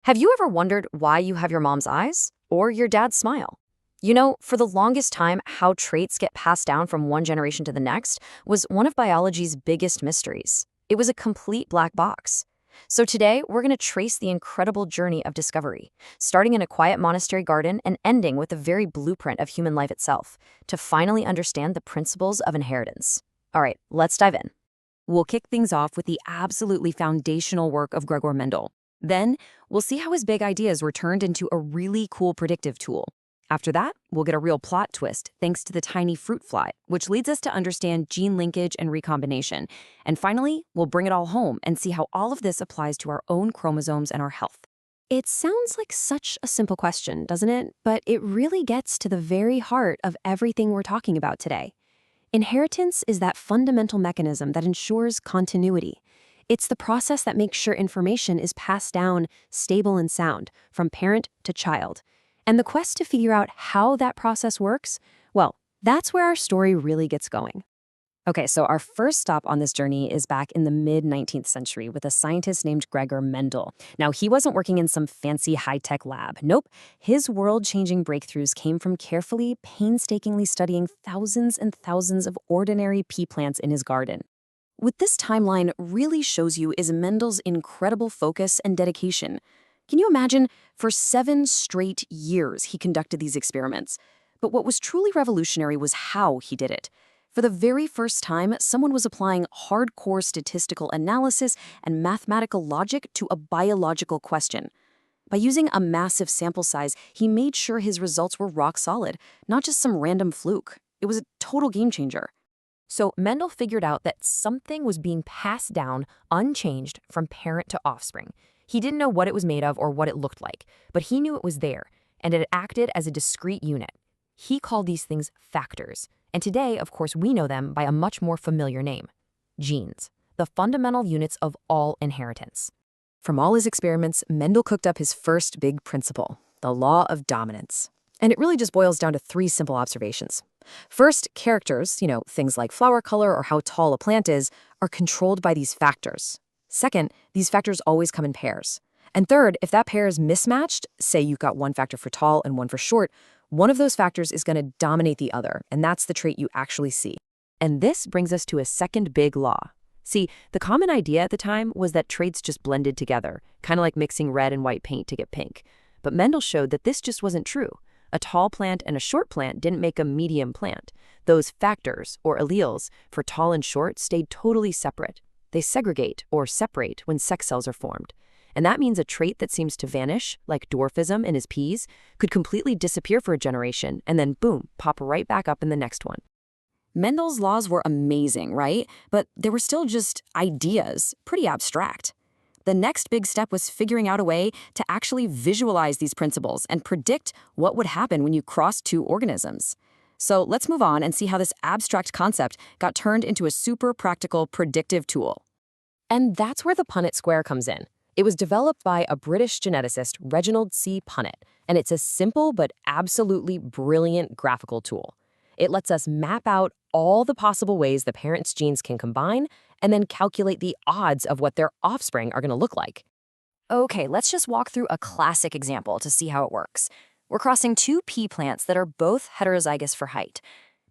Have you ever wondered why you have your mom's eyes or your dad's smile? For the longest time, how traits get passed down from one generation to the next was one of biology's biggest mysteries. It was a complete black box. So today, we're going to trace the incredible journey of discovery, starting in a quiet monastery garden and ending with the very blueprint of human life itself, to finally understand the principles of inheritance. All right, let's dive in. We'll kick things off with the absolutely foundational work of Gregor Mendel. Then, we'll see how his big ideas were turned into a really cool predictive tool. After that, we'll get a real plot twist thanks to the tiny fruit fly, which leads us to understand gene linkage and recombination. And finally, we'll bring it all home and see how all of this applies to our own chromosomes and our health. It sounds like such a simple question, doesn't it? But it really gets to the very heart of everything we're talking about today. Inheritance is that fundamental mechanism that ensures continuity. It's the process that makes sure information is passed down stable and sound from parent to child. And the quest to figure out how that process works, well, that's where our story really gets going. Okay, so our first stop on this journey is back in the mid-19th century with a scientist named Gregor Mendel. Now, he wasn't working in some fancy high-tech lab. Nope. His world-changing breakthroughs came from carefully, painstakingly studying thousands and thousands of ordinary pea plants in his garden. What this timeline really shows you is Mendel's incredible focus and dedication. Can you imagine? For 7 straight years, he conducted these experiments. But what was truly revolutionary was how he did it. For the very first time, someone was applying hardcore statistical analysis and mathematical logic to a biological question. By using a massive sample size, he made sure his results were rock solid, not just some random fluke. It was a total game changer. So Mendel figured out that something was being passed down unchanged from parent to offspring. He didn't know what it was made of or what it looked like, but he knew it was there, and it acted as a discrete unit. He called these things factors, and today, of course, we know them by a much more familiar name: genes, the fundamental units of all inheritance. From all his experiments, Mendel cooked up his first big principle, the law of dominance. And it really just boils down to 3 simple observations. First, characters, things like flower color or how tall a plant is, are controlled by these factors. Second, these factors always come in pairs. And third, if that pair is mismatched, say you've got one factor for tall and one for short, one of those factors is going to dominate the other, and that's the trait you actually see. And this brings us to a second big law. See, the common idea at the time was that traits just blended together, kind of like mixing red and white paint to get pink. But Mendel showed that this just wasn't true. A tall plant and a short plant didn't make a medium plant. Those factors, or alleles, for tall and short stayed totally separate. They segregate, or separate, when sex cells are formed. And that means a trait that seems to vanish, like dwarfism in his peas, could completely disappear for a generation, and then boom, pop right back up in the next one. Mendel's laws were amazing, right? But they were still just ideas, pretty abstract. The next big step was figuring out a way to actually visualize these principles and predict what would happen when you crossed 2 organisms. So let's move on and see how this abstract concept got turned into a super practical predictive tool. And that's where the Punnett square comes in. It was developed by a British geneticist, Reginald C. Punnett, and it's a simple but absolutely brilliant graphical tool. It lets us map out all the possible ways the parent's genes can combine and then calculate the odds of what their offspring are going to look like. Okay, let's just walk through a classic example to see how it works. We're crossing 2 pea plants that are both heterozygous for height.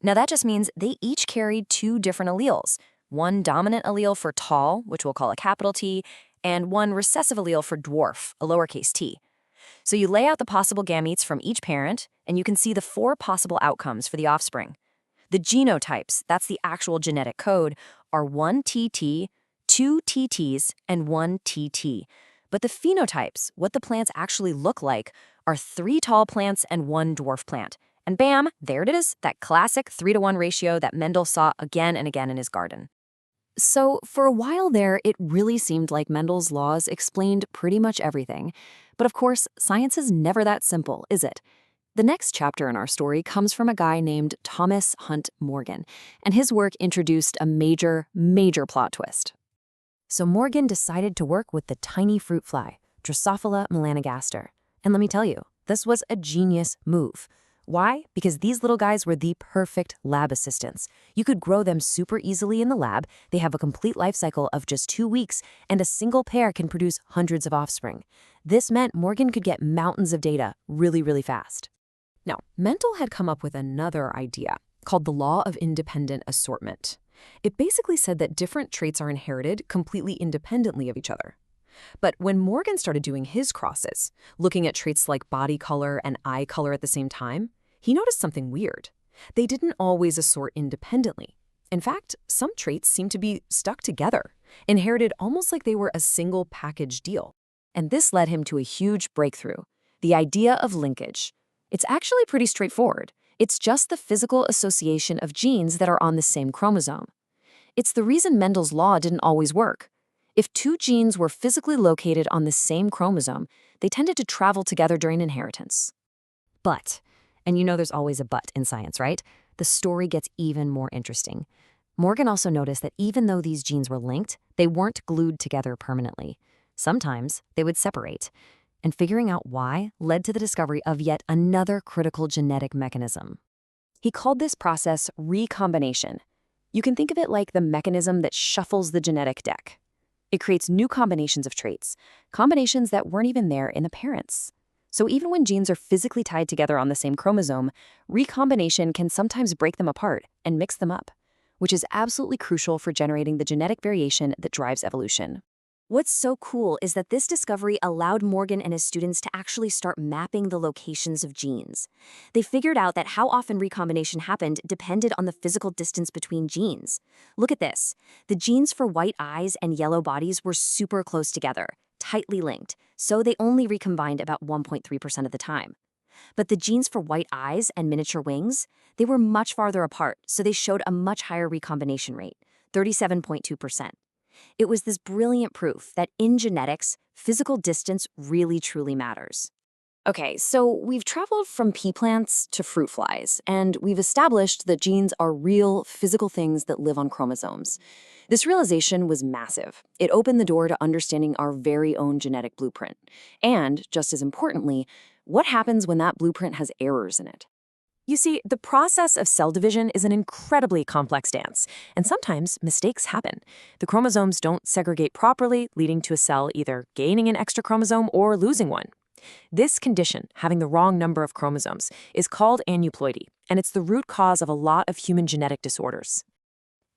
Now that just means they each carry 2 different alleles. One dominant allele for tall, which we'll call a capital T, and one recessive allele for dwarf, a lowercase t. So you lay out the possible gametes from each parent, and you can see the 4 possible outcomes for the offspring. The genotypes, that's the actual genetic code, are 1 TT, 2 TTs, and 1 TT. But the phenotypes, what the plants actually look like, are 3 tall plants and 1 dwarf plant. And bam, there it is, that classic 3-to-1 ratio that Mendel saw again and again in his garden. So for a while there, it really seemed like Mendel's laws explained pretty much everything. But of course, science is never that simple, is it? The next chapter in our story comes from a guy named Thomas Hunt Morgan, and his work introduced a major plot twist. So Morgan decided to work with the tiny fruit fly, Drosophila melanogaster. And let me tell you, this was a genius move. Why? Because these little guys were the perfect lab assistants. You could grow them super easily in the lab. They have a complete life cycle of just 2 weeks, and a single pair can produce hundreds of offspring. This meant Morgan could get mountains of data really, really fast. Now, Mendel had come up with another idea called the law of independent assortment. It basically said that different traits are inherited completely independently of each other. But when Morgan started doing his crosses, looking at traits like body color and eye color at the same time, he noticed something weird. They didn't always assort independently. In fact, some traits seemed to be stuck together, inherited almost like they were a single package deal. And this led him to a huge breakthrough, the idea of linkage. It's actually pretty straightforward. It's just the physical association of genes that are on the same chromosome. It's the reason Mendel's law didn't always work. If 2 genes were physically located on the same chromosome, they tended to travel together during inheritance. But, and you know there's always a but in science, right? The story gets even more interesting. Morgan also noticed that even though these genes were linked, they weren't glued together permanently. Sometimes they would separate. And figuring out why led to the discovery of yet another critical genetic mechanism. He called this process recombination. You can think of it like the mechanism that shuffles the genetic deck. It creates new combinations of traits, combinations that weren't even there in the parents. So even when genes are physically tied together on the same chromosome, recombination can sometimes break them apart and mix them up, which is absolutely crucial for generating the genetic variation that drives evolution. What's so cool is that this discovery allowed Morgan and his students to actually start mapping the locations of genes. They figured out that how often recombination happened depended on the physical distance between genes. Look at this. The genes for white eyes and yellow bodies were super close together, tightly linked, so they only recombined about 1.3% of the time. But the genes for white eyes and miniature wings, they were much farther apart, so they showed a much higher recombination rate, 37.2%. It was this brilliant proof that in genetics, physical distance really truly matters. Okay, so we've traveled from pea plants to fruit flies, and we've established that genes are real, physical things that live on chromosomes. This realization was massive. It opened the door to understanding our very own genetic blueprint. And, just as importantly, what happens when that blueprint has errors in it? You see, the process of cell division is an incredibly complex dance, and sometimes mistakes happen. The chromosomes don't segregate properly, leading to a cell either gaining an extra chromosome or losing one. This condition, having the wrong number of chromosomes, is called aneuploidy, and it's the root cause of a lot of human genetic disorders.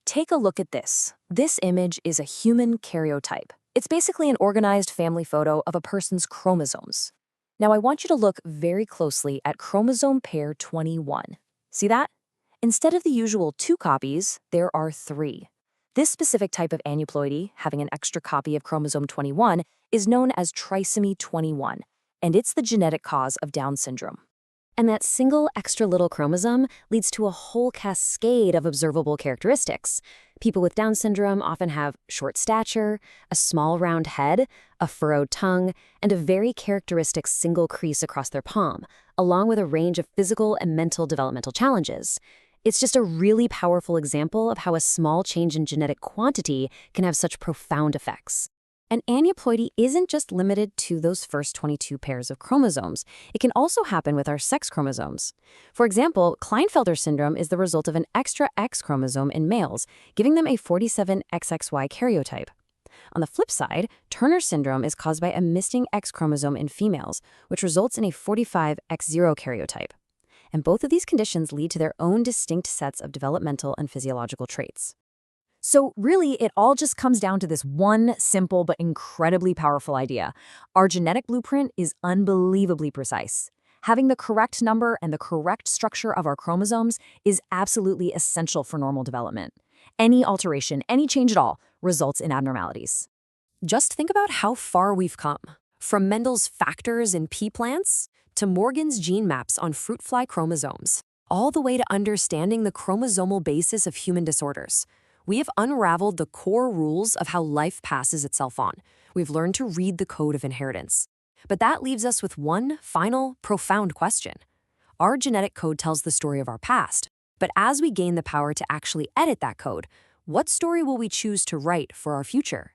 Take a look at this. This image is a human karyotype. It's basically an organized family photo of a person's chromosomes. Now I want you to look very closely at chromosome pair 21. See that? Instead of the usual 2 copies, there are 3. This specific type of aneuploidy, having an extra copy of chromosome 21, is known as trisomy 21, and it's the genetic cause of Down syndrome. And that single extra little chromosome leads to a whole cascade of observable characteristics. People with Down syndrome often have short stature, a small round head, a furrowed tongue, and a very characteristic single crease across their palm, along with a range of physical and mental developmental challenges. It's just a really powerful example of how a small change in genetic quantity can have such profound effects. And aneuploidy isn't just limited to those first 22 pairs of chromosomes. It can also happen with our sex chromosomes. For example, Klinefelter syndrome is the result of an extra X chromosome in males, giving them a 47XXY karyotype. On the flip side, Turner syndrome is caused by a missing X chromosome in females, which results in a 45X0 karyotype. And both of these conditions lead to their own distinct sets of developmental and physiological traits. So really, it all just comes down to this one simple but incredibly powerful idea. Our genetic blueprint is unbelievably precise. Having the correct number and the correct structure of our chromosomes is absolutely essential for normal development. Any alteration, any change at all, results in abnormalities. Just think about how far we've come. From Mendel's factors in pea plants to Morgan's gene maps on fruit fly chromosomes, all the way to understanding the chromosomal basis of human disorders. We have unraveled the core rules of how life passes itself on. We've learned to read the code of inheritance. But that leaves us with one final, profound question. Our genetic code tells the story of our past, but as we gain the power to actually edit that code, what story will we choose to write for our future?